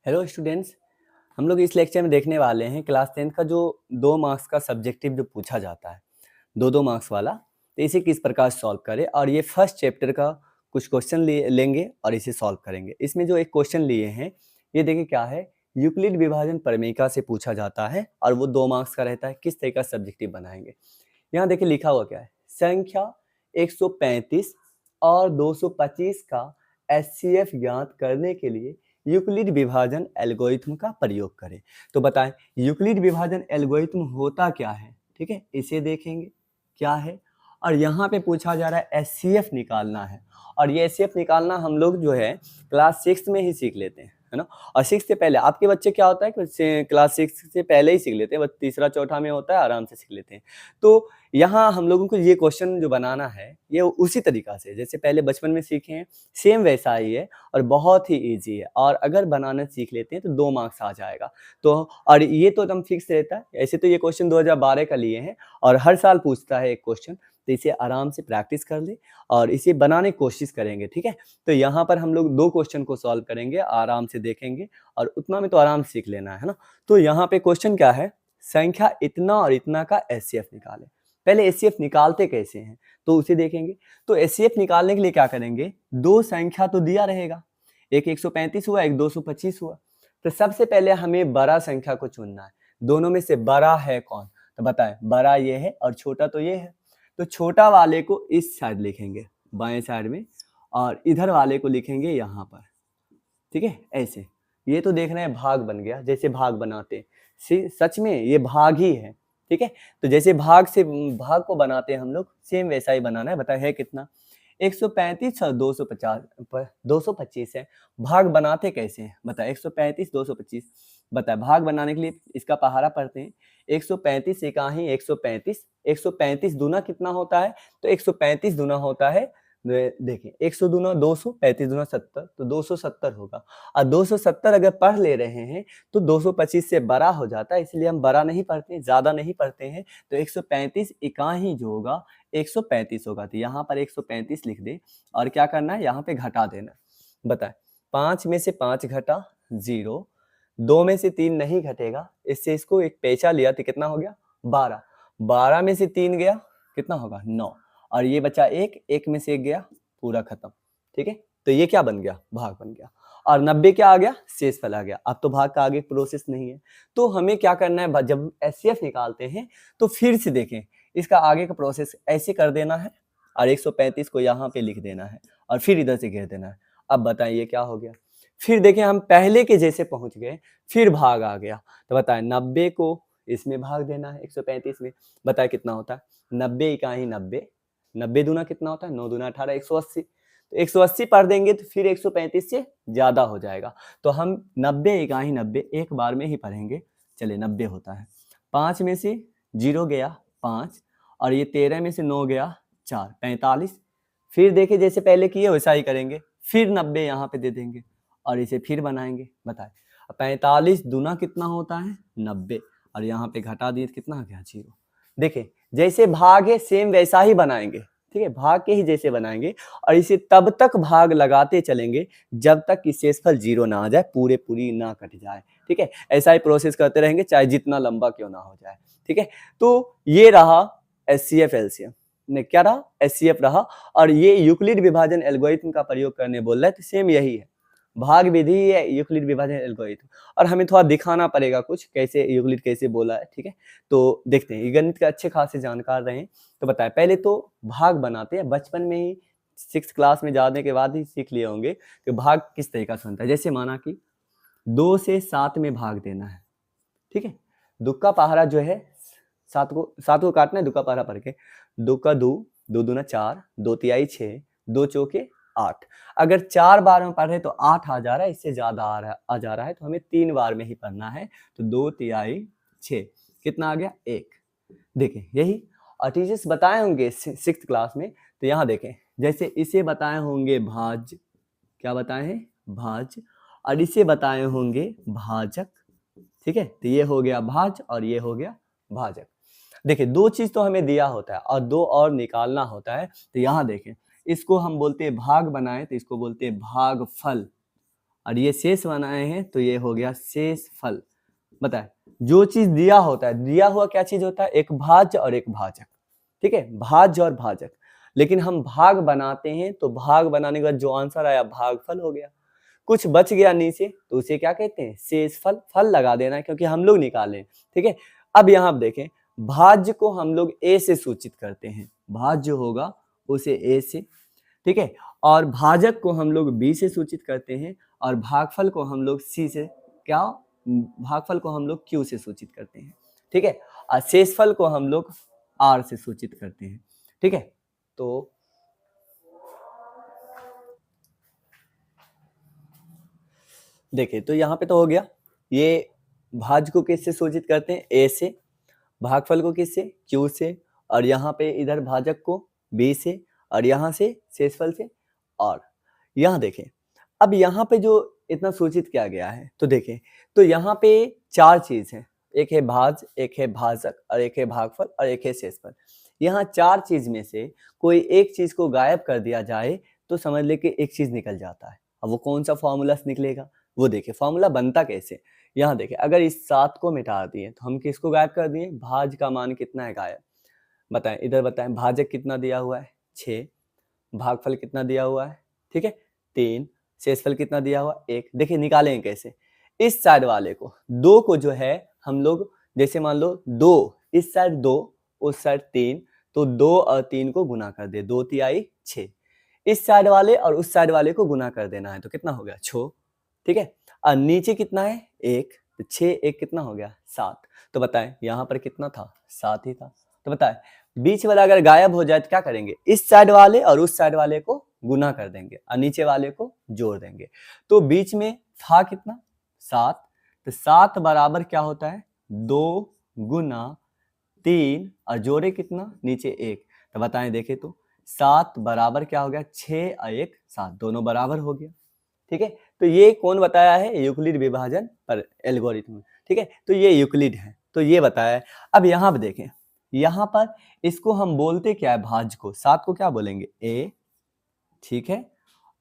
Hello students. हम लोग इस लेक्चर में देखने वाले हैं क्लास 10th का जो 2 मार्क्स का सब्जेक्टिव जो पूछा जाता है, दो मार्क्स वाला, तो इसे किस प्रकार सॉल्व करें। और ये फर्स्ट चैप्टर का कुछ क्वेश्चन लेंगे और इसे सॉल्व करेंगे। इसमें जो एक क्वेश्चन लिए हैं, ये देखिए क्या है, यूक्लिड विभाजन प्रमेयिका से पूछा जाता है और वो 2 मार्क्स का रहता है। किस तरह का सब्जेक्टिव बनाएंगे, यहाँ देखिए लिखा हुआ क्या है, संख्या 135 और 225 का एचसीएफ ज्ञात करने के लिए यूक्लिड विभाजन एल्गोरिथम का प्रयोग करें। तो बताएं यूक्लिड विभाजन एल्गोरिथम होता क्या है। ठीक है, इसे देखेंगे क्या है। और यहाँ पे पूछा जा रहा है एचसीएफ निकालना है, और ये एचसीएफ निकालना हम लोग जो है क्लास 6 में ही सीख लेते हैं, है ना। और 6 से पहले आपके बच्चे क्या होता है कि क्लास 6 से पहले ही सीख लेते हैं, बस तीसरा चौथा में होता है आराम से सीख लेते हैं। तो यहाँ हम लोगों को ये क्वेश्चन जो बनाना है ये उसी तरीका से जैसे पहले बचपन में सीखे हैं, सेम वैसा ही है और बहुत ही इजी है। और अगर बनाना सीख लेते हैं तो 2 मार्क्स आ जाएगा। तो और ये तो एकदम फिक्स रहता है। ऐसे तो ये क्वेश्चन 2012 का लिए हैं और हर साल पूछता है एक क्वेश्चन, तो इसे आराम से प्रैक्टिस कर ले और इसे बनाने की कोशिश करेंगे। ठीक है, तो यहाँ पर हम लोग 2 क्वेश्चन को सॉल्व करेंगे, आराम से देखेंगे और उतना में तो आराम से सीख लेना है ना। तो यहाँ पे क्वेश्चन क्या है, संख्या इतना और इतना का एचसीएफ निकालें। पहले एचसीएफ निकालते कैसे हैं तो उसे देखेंगे। तो एचसीएफ निकालने के लिए क्या करेंगे, 2 संख्या तो दिया रहेगा, एक 135 हुआ, एक 225 हुआ। तो सबसे पहले हमें बड़ा संख्या को चुनना है। दोनों में से बड़ा है कौन, तो बताएं, बड़ा ये है और छोटा तो ये है। तो छोटा वाले को इस साइड लिखेंगे बाएं साइड में, और इधर वाले को लिखेंगे यहाँ पर। ठीक है, ऐसे। ये तो देख रहे हैं भाग बन गया, जैसे भाग बनाते हैं, सच में ये भाग ही है। ठीक है, तो जैसे भाग से भाग को बनाते हैं हम लोग, सेम वैसा ही बनाना है। बताए है कितना, 135 और 225 है। भाग बनाते कैसे हैं, बताए 135 225। बताए भाग बनाने के लिए इसका पहाड़ा पढ़ते हैं। 135 इकाही 135, 135 दूना कितना होता है, तो 135 दूना होता है, देखिए 100 दूना 200, 35 दूना 70, तो 270 होगा। और 270 अगर पढ़ ले रहे हैं तो 225 से बड़ा हो जाता है, इसलिए हम बड़ा नहीं पढ़ते, ज्यादा नहीं पढ़ते हैं। तो 135 इकाही जो होगा 135 होगा। तो यहाँ पर 135 लिख दे और क्या करना है, यहाँ पे घटा देना। बताए 5 में से 5 घटा 0, 2 में से 3 नहीं घटेगा, इससे इसको एक पेचा लिया तो कितना हो गया 12, 12 में से 3 गया कितना होगा 9, और ये बचा एक में से 1 गया, पूरा खत्म। ठीक है, तो ये क्या बन गया, भाग बन गया। और 90 क्या आ गया, शेषफल आ गया। अब तो भाग का आगे प्रोसेस नहीं है। तो हमें क्या करना है, जब एचसीएफ निकालते हैं तो फिर से देखें, इसका आगे का प्रोसेस ऐसे कर देना है और 135 को यहाँ पे लिख देना है और फिर इधर से घेर देना है। अब बताइए क्या हो गया, फिर देखें हम पहले के जैसे पहुंच गए, फिर भाग आ गया। तो बताएं 90 को इसमें भाग देना है 135 में। बताए कितना होता है, 90 इकाई 90, 90 दूना कितना होता है, 9 दूना 18, 180। तो 180 पढ़ देंगे तो फिर 135 से ज्यादा हो जाएगा। तो हम 90 इकाई 90 एक बार में ही पढ़ेंगे। चलिए 90 होता है, 5 में से 0 गया 5, और ये 13 में से 9 गया 4, 45। फिर देखिए जैसे पहले किए वैसा ही करेंगे, फिर 90 यहाँ पे दे देंगे और इसे फिर बनाएंगे। बताए 45 दूना कितना होता है 90, और यहाँ पे घटा दिए कितना आ गया 0। देखिए जैसे भाग है सेम वैसा ही बनाएंगे। ठीक है, भाग के ही जैसे बनाएंगे और इसे तब तक भाग लगाते चलेंगे जब तक कि शेषफल 0 ना आ जाए, पूरी ना कट जाए। ठीक है, ऐसा ही प्रोसेस करते रहेंगे चाहे जितना लंबा क्यों ना हो जाए। ठीक है, तो ये रहा एचसीएफ एलसीएम ने, क्या रहा एचसीएफ रहा। और ये यूक्लिड विभाजन एल्गोरिथम का प्रयोग करने बोल रहा है, तो सेम यही है, भाग विधि है यूक्लिड विभाजन एल्गोरिथम। और हमें थोड़ा दिखाना पड़ेगा कुछ कैसे यूक्लिड कैसे बोला है। ठीक है, तो देखते हैं, ये गणित के अच्छे खासे जानकार रहे। तो बताए पहले तो भाग बनाते हैं, बचपन में ही 6th क्लास में जाने के बाद ही सीख लिए होंगे कि भाग किस तरीका से बनता है। जैसे माना कि 2 से 7 में भाग देना है। ठीक है, दुक्का पहाड़ा जो है 7 को काटना है, दुक्का पहाड़ा पढ़ के, दुक्का 2, 2 दूना 4, 2 तिहाई 6, 2 चौके 8। अगर 4 बार में पढ़ रहे तो 8 आ जा रहा है, इससे ज्यादा आ जा रहा है, तो हमें 3 बार में ही पढ़ना है। तो 2 तिहाई 6 कितना आ गया 1। देखें यही, और टीचर्स बताए होंगे 6th क्लास में। तो यहाँ देखें जैसे इसे बताए होंगे भाज्य, क्या बताए हैं भाज्य, और इसे बताए होंगे भाजक। ठीक है, तो ये हो गया भाज्य और ये हो गया भाजक। देखिए 2 चीज तो हमें दिया होता है और 2 और निकालना होता है। तो यहाँ देखें, इसको हम बोलते हैं भाग बनाए तो इसको बोलते हैं भागफल, और ये शेष बनाए हैं तो ये हो गया शेषफल। बताए जो चीज दिया होता है, दिया हुआ क्या चीज होता है, एक भाज्य और एक भाजक, ठीक है, भाज्य और भाजक। लेकिन हम भाग बनाते हैं तो भाग बनाने के बाद जो आंसर आया भागफल हो गया। कुछ बच गया नीचे तो उसे क्या कहते हैं, शेषफल। फल लगा देना है क्योंकि हम लोग निकाले, ठीक है। अब यहाँ आप देखें, भाज्य को हम लोग ए से सूचित करते हैं, भाज्य होगा उसे ए से, ठीक है। और भाजक को हम लोग बी से सूचित करते हैं, और भागफल को हम लोग सी से, क्या, भागफल को हम लोग क्यू से सूचित करते हैं, ठीक है। और शेषफल को हम लोग आर से सूचित करते हैं, ठीक है। तो देखिए, तो यहाँ पे तो हो गया, ये भाज्य को किससे सूचित करते हैं, ए से, भागफल को किससे, क्यू से, और यहाँ पे इधर भाजक को बी से, और यहाँ से शेषफल से। और यहाँ देखें, अब यहाँ पे जो इतना सूचित किया गया है, तो देखें, तो यहाँ पे चार चीज है, एक है भाज्य, एक है भाजक, और एक है भागफल, और एक है शेषफल। यहाँ चार चीज में से कोई एक चीज को गायब कर दिया जाए तो समझ ले कि एक चीज निकल जाता है। अब वो कौन सा फॉर्मूला निकलेगा, वो देखिए फॉर्मूला बनता कैसे। यहाँ देखिए, अगर इस 7 को मिटा दिए तो हम किसको गायब कर दिए, भाज्य का मान कितना है गायब, बताएं, इधर बताएं, भाजक कितना दिया हुआ है 6, भागफल कितना दिया हुआ है, ठीक है 3, शेषफल कितना दिया हुआ 1। देखिए निकालेंगे कैसे, इस साइड वाले को, 2 को जो है हम लोग, जैसे मान लो 2, इस साइड 2, उस साइड 3, तो 2 और 3 को गुना कर दे, 2 तिहाई 6। इस साइड वाले और उस साइड वाले को गुना कर देना है तो कितना हो गया 6, ठीक है। और नीचे कितना है 1, तो 6 1 कितना हो गया 7। तो बताएं यहाँ पर कितना था, 7 ही था। तो बताएं बीच वाला अगर गायब हो जाए तो क्या करेंगे, इस साइड वाले और उस साइड वाले को गुना कर देंगे और नीचे वाले को जोड़ देंगे। तो बीच में था कितना 7, तो 7 बराबर क्या होता है 2 गुना 3, और जोड़े कितना नीचे 1। तो बताएं देखें तो 7 बराबर क्या हो गया 6 और 1 7, दोनों बराबर हो गया, ठीक है। तो ये कौन बताया है, यूक्लिड विभाजन पर एल्गोरिथम, ठीक है। तो ये यूक्लिड है, तो ये बताया है। अब यहाँ पे देखें, यहाँ पर इसको हम बोलते क्या है, भाज्य को 7 को क्या बोलेंगे ए, ठीक है,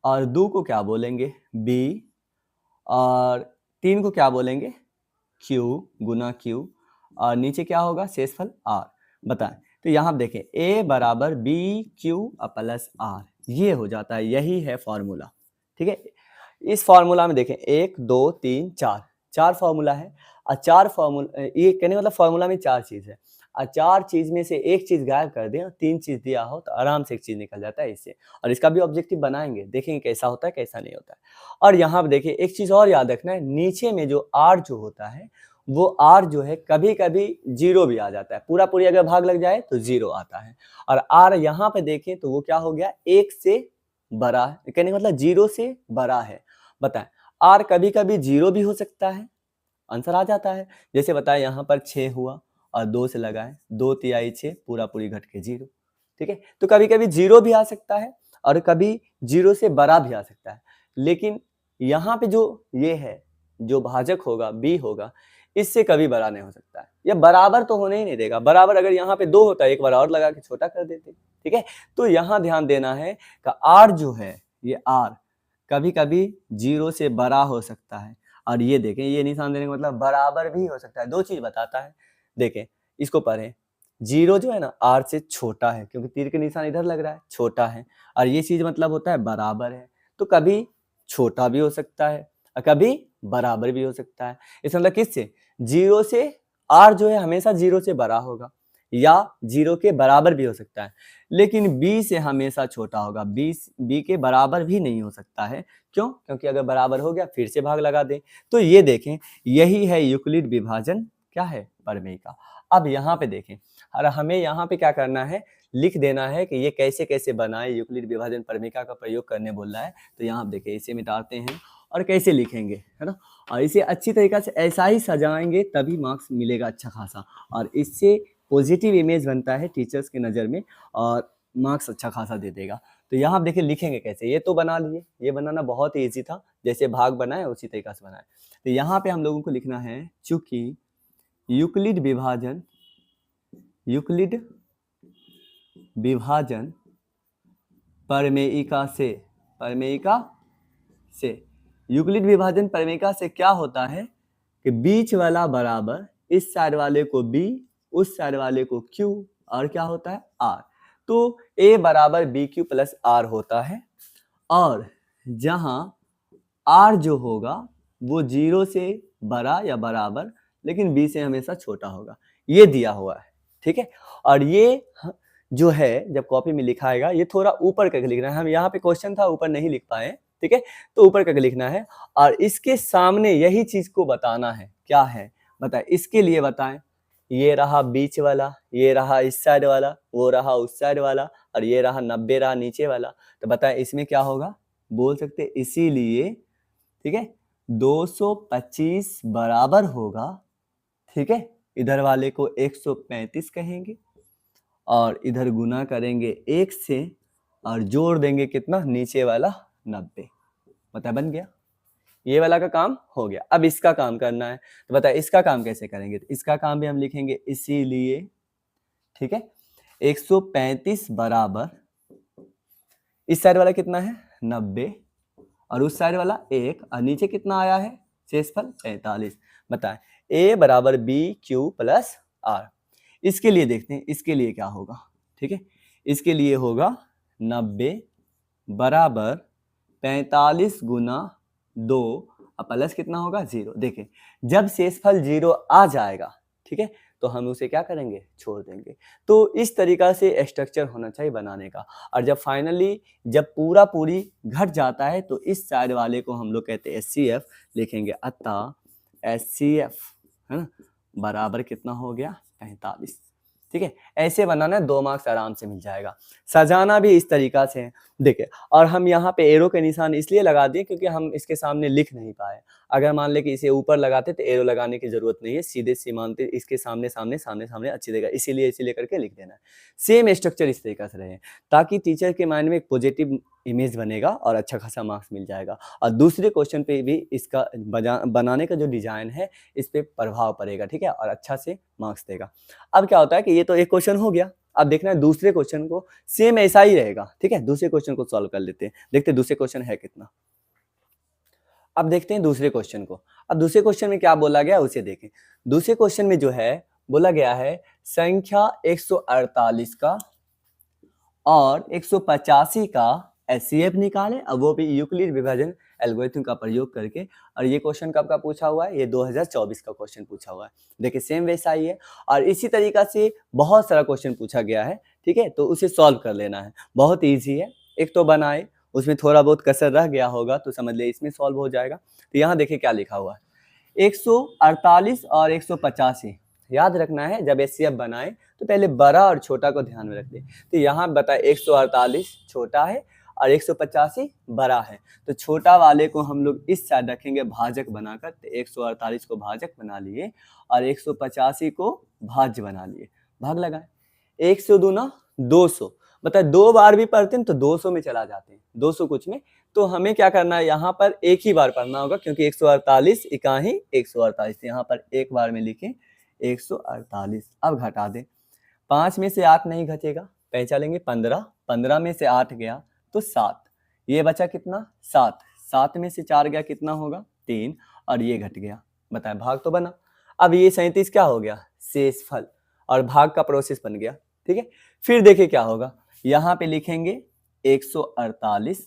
और 2 को क्या बोलेंगे बी, और 3 को क्या बोलेंगे क्यू, गुना क्यू, और नीचे क्या होगा शेषफल आर। बताएं, तो यहाँ आप देखें ए बराबर बी क्यू प्लस आर, ये हो जाता है, यही है फॉर्मूला, ठीक है। इस फॉर्मूला में देखें 1 2 3 4, 4 फॉर्मूला है, और 4 फॉर्मूला, ये कहने मतलब फॉर्मूला में 4 चीज है, और 4 चीज में से एक चीज गायब कर दें और 3 चीज दिया हो तो आराम से एक चीज निकल जाता है इससे। और इसका भी ऑब्जेक्टिव बनाएंगे, देखेंगे कैसा होता है कैसा नहीं होता है। और यहाँ पे देखिए एक चीज और याद रखना है, नीचे में जो आर जो होता है वो आर जो है कभी कभी 0 भी आ जाता है, पूरा पूरी अगर भाग लग जाए तो 0 आता है। और आर यहाँ पे देखें तो वो क्या हो गया 1 से बड़ा है, कहने का मतलब 0 से बड़ा है। बताएं आर कभी कभी 0 भी हो सकता है, आंसर आ जाता है। जैसे बताएं यहाँ पर 6 हुआ और 2 से लगाए, 2 तिहाई 6, पूरा पूरी घट के 0, ठीक है। तो कभी कभी 0 भी आ सकता है और कभी 0 से बड़ा भी आ सकता है। लेकिन यहाँ पे जो ये है, जो भाजक होगा बी होगा, इससे कभी बड़ा नहीं हो सकता है, या बराबर तो होने ही नहीं देगा। बराबर अगर यहाँ पे 2 होता है, एक बार और लगा के छोटा कर देते, ठीक है। तो यहाँ ध्यान देना है कि आर जो है, ये आर कभी कभी 0 से बड़ा हो सकता है, और ये देखें ये निशान देने का मतलब बराबर भी हो सकता है, दो चीज बताता है। देखें इसको पढ़ें, 0 जो है ना आर से छोटा है, क्योंकि तीर के निशान इधर लग रहा है, छोटा है, और ये चीज मतलब होता है बराबर है। तो कभी छोटा भी हो सकता है और कभी बराबर भी हो सकता है। इसका मतलब किससे, 0 से आर जो है हमेशा 0 से बड़ा होगा, या 0 के बराबर भी हो सकता है, लेकिन b से हमेशा छोटा होगा, b के बराबर भी नहीं हो सकता है। क्यों, क्योंकि अगर बराबर हो गया फिर से भाग लगा दें। तो ये देखें यही है यूक्लिड विभाजन, क्या है प्रमेय का। अब यहाँ पे देखें, और हमें यहाँ पे क्या करना है, लिख देना है कि ये कैसे कैसे बनाए, यूक्लिड विभाजन प्रमेयिका का प्रयोग करने बोल रहा है। तो यहाँ देखिए इसे मिटाते हैं और कैसे लिखेंगे, है ना, और इसे अच्छी तरीके से ऐसा ही सजाएंगे तभी मार्क्स मिलेगा अच्छा खासा, और इससे पॉजिटिव इमेज बनता है टीचर्स की नज़र में और मार्क्स अच्छा खासा दे देगा। तो यहाँ आप देखिए लिखेंगे कैसे, ये तो बना लिए, ये बनाना बहुत ही ईजी था, जैसे भाग बनाए उसी तरीका से बनाए। तो यहाँ पे हम लोगों को लिखना है, चूंकि यूक्लिड विभाजन प्रमेयिका से यूक्लिड विभाजन प्रमेय से क्या होता है कि बीच वाला बराबर इस साइड वाले को b, उस साइड वाले को q, और क्या होता है r। तो a बराबर बी क्यू प्लस आर होता है, और जहां r जो होगा वो 0 से बड़ा या बराबर लेकिन b से हमेशा छोटा होगा, ये दिया हुआ है। ठीक है, और ये जो है जब कॉपी में लिखाएगा ये थोड़ा ऊपर करके लिखना है, हम यहाँ पे क्वेश्चन था ऊपर नहीं लिख पाए, ठीक है, तो ऊपर करके लिखना है। और इसके सामने यही चीज को बताना है, क्या है बताए, इसके लिए बताएं, ये रहा बीच वाला, ये रहा इस साइड वाला, वो रहा उस साइड वाला, और ये रहा 90 रहा नीचे वाला, तो बताएं इसमें क्या होगा, बोल सकते इसीलिए, ठीक है, 225 बराबर होगा, ठीक है, इधर वाले को 135 कहेंगे और इधर गुना करेंगे 1 से और जोड़ देंगे कितना, नीचे वाला 90। बता बन गया, ये वाला का काम हो गया। अब इसका काम करना है, तो बता इसका काम कैसे करेंगे, तो इसका काम भी हम लिखेंगे इसीलिए, ठीक है, 135 बराबर इस साइड वाला कितना है 90 और उस साइड वाला 1 और नीचे कितना आया है शेषफल 45। बताएं a बराबर बी क्यू प्लस आर। इसके लिए देखते हैं इसके लिए क्या होगा, ठीक है, इसके लिए होगा 90 बराबर 45 गुना 2 और प्लस कितना होगा 0। देखिए जब शेषफल 0 आ जाएगा, ठीक है, तो हम उसे क्या करेंगे, छोड़ देंगे। तो इस तरीका से स्ट्रक्चर होना चाहिए बनाने का। और जब फाइनली जब पूरा पूरी घट जाता है तो इस साइड वाले को हम लोग कहते हैं HCF लिखेंगे, अतः HCF है ना बराबर कितना हो गया 45। ठीक है, ऐसे बनाना है, 2 मार्क्स आराम से मिल जाएगा। सजाना भी इस तरीका से है, देखिए, और हम यहाँ पे एरो के निशान इसलिए लगा दिए क्योंकि हम इसके सामने लिख नहीं पाए। अगर मान ले कि इसे ऊपर लगाते तो एरो लगाने की जरूरत नहीं है, सीधे सीमांत इसके सामने सामने सामने सामने अच्छी देगा, इसीलिए करके लिख देना है। सेम स्ट्रक्चर इस तरीके से रहे ताकि टीचर के माइंड में एक पॉजिटिव इमेज बनेगा और अच्छा खासा मार्क्स मिल जाएगा। और दूसरे क्वेश्चन पे भी इसका बनाने का जो डिजाइन है इस पे प्रभाव पड़ेगा, ठीक है, और अच्छा से मार्क्स देगा। अब क्या होता है कि ये तो एक क्वेश्चन हो गया, अब देखना है दूसरे क्वेश्चन को, सेम ऐसा ही रहेगा, ठीक है। दूसरे क्वेश्चन को सॉल्व कर लेते हैं, देखते हैं दूसरे क्वेश्चन है कितना। अब देखते हैं दूसरे क्वेश्चन को। अब दूसरे क्वेश्चन में क्या बोला गया उसे देखें। दूसरे क्वेश्चन में जो है बोला गया है संख्या 148 का और 185 का HCF निकाले, अब वो भी यूक्लिड विभाजन एल्गोरिथम का प्रयोग करके। और ये क्वेश्चन कब का पूछा हुआ है, ये 2024 का क्वेश्चन पूछा हुआ है। देखिए सेम वैसा ही है और इसी तरीका से बहुत सारा क्वेश्चन पूछा गया है, ठीक है, तो उसे सॉल्व कर लेना है, बहुत ईजी है। एक तो बनाए, उसमें थोड़ा बहुत कसर रह गया होगा तो समझ ले इसमें सॉल्व हो जाएगा। तो यहाँ देखिए क्या लिखा हुआ है, 148 और 185 याद रखना है। जब HCF बनाए तो पहले बड़ा और छोटा को ध्यान में रख दे। तो यहाँ बताए 148 छोटा है और 185 बड़ा है, तो छोटा वाले को हम लोग इस साइड रखेंगे भाजक बनाकर। तो 148 को भाजक बना लिए और 185 को भाज्य बना लिए, भाग लगाए। 100 दूना 200, बताए 2 बार भी पढ़ते हैं तो 200 में चला जाते हैं, 200 कुछ में। तो हमें क्या करना है, यहाँ पर एक ही बार पढ़ना होगा क्योंकि 148 इकाई 148, यहाँ पर एक बार में लिखें 148। अब घटा दें, 5 में से 8 नहीं घटेगा, पहचानेंगे 15, 15 में से 8 गया तो 7, ये बचा कितना 7, 7 में से 4 गया कितना होगा 3 और ये घट गया। बताएं भाग तो बना। अब ये 37 क्या हो गया शेषफल और भाग का प्रोसेस बन गया, ठीक है। फिर देखिए क्या होगा, यहाँ पे लिखेंगे 148,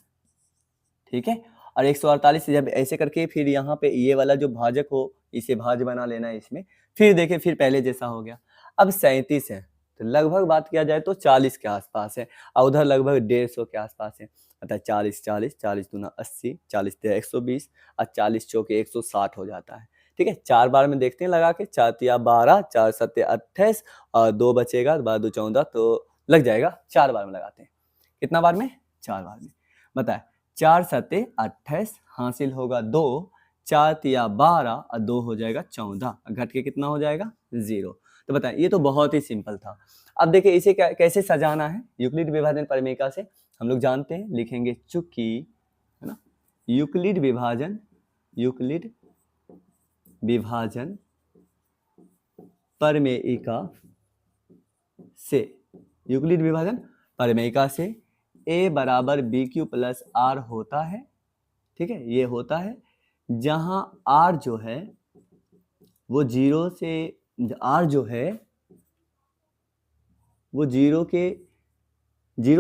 ठीक है, और 148 से जब ऐसे करके फिर यहाँ पे ये वाला जो भाजक हो इसे भाज्य बना लेना है इसमें। फिर देखिए फिर पहले जैसा हो गया। अब 37 है तो लगभग बात किया जाए तो 40 के आसपास है और उधर लगभग 150 के आसपास है। अतः 40 40 40 दूना 80, 40 तिया 120 और 40 चौके 160 हो जाता है, ठीक है। 4 बार में देखते हैं लगा के, 4 तिया 12, 4 सत्ते 28 और 2 बचेगा, 12 2 14, तो लग जाएगा 4 बार में लगाते हैं। कितना बार में 4 बार में। बताए 4 सत्ते 28 हासिल होगा 2, 4 तिया 12 और 2 हो जाएगा 14, घट के कितना हो जाएगा 0। तो बताएं ये तो बहुत ही सिंपल था। अब देखिए इसे कैसे सजाना है, यूक्लिड विभाजन प्रमेय से हम लोग जानते हैं, लिखेंगे चूंकि है ना यूक्लिड विभाजन प्रमेयिका से a बराबर बी क्यू प्लस आर होता है, ठीक है, ये होता है जहां R जो है वो जीरो से R जो है वो जीरो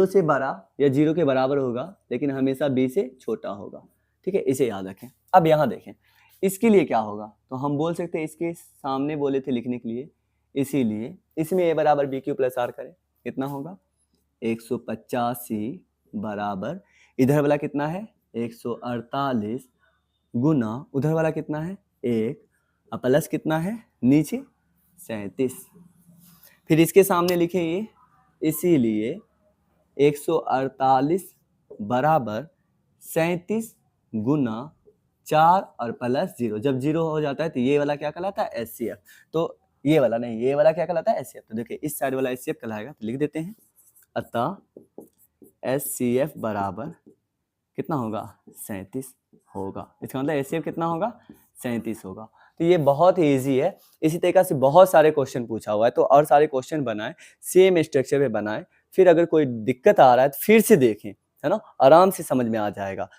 से बड़ा या जीरो के बराबर होगा, लेकिन हमेशा b से छोटा होगा। ठीक है, इसे याद रखें। अब यहाँ देखें, इसके लिए क्या होगा, तो हम बोल सकते हैं, इसके सामने बोले थे लिखने के लिए, इसीलिए इसमें a बराबर bq प्लस r करें, कितना होगा 185 बराबर, इधर वाला कितना है 148 गुना उधर वाला कितना है 1 और प्लस कितना है नीचे 37। फिर इसके सामने लिखें ये, इसीलिए 148 बराबर 37 गुना 4 और प्लस 0। जब 0 हो जाता है तो ये वाला क्या कहलाता है HCF। तो ये वाला नहीं, ये वाला क्या कहलाता है HCF। तो देखिए इस साइड वाला HCF कहलाएगा, तो लिख देते हैं, अतः HCF बराबर कितना होगा 37 होगा। इसका मतलब HCF कितना होगा 37 होगा। तो ये बहुत ही ईजी है। इसी तरीके से बहुत सारे क्वेश्चन पूछा हुआ है, तो और सारे क्वेश्चन बनाएं, सेम स्ट्रक्चर पे बनाएं, फिर अगर कोई दिक्कत आ रहा है तो फिर से देखें, है ना, आराम से समझ में आ जाएगा।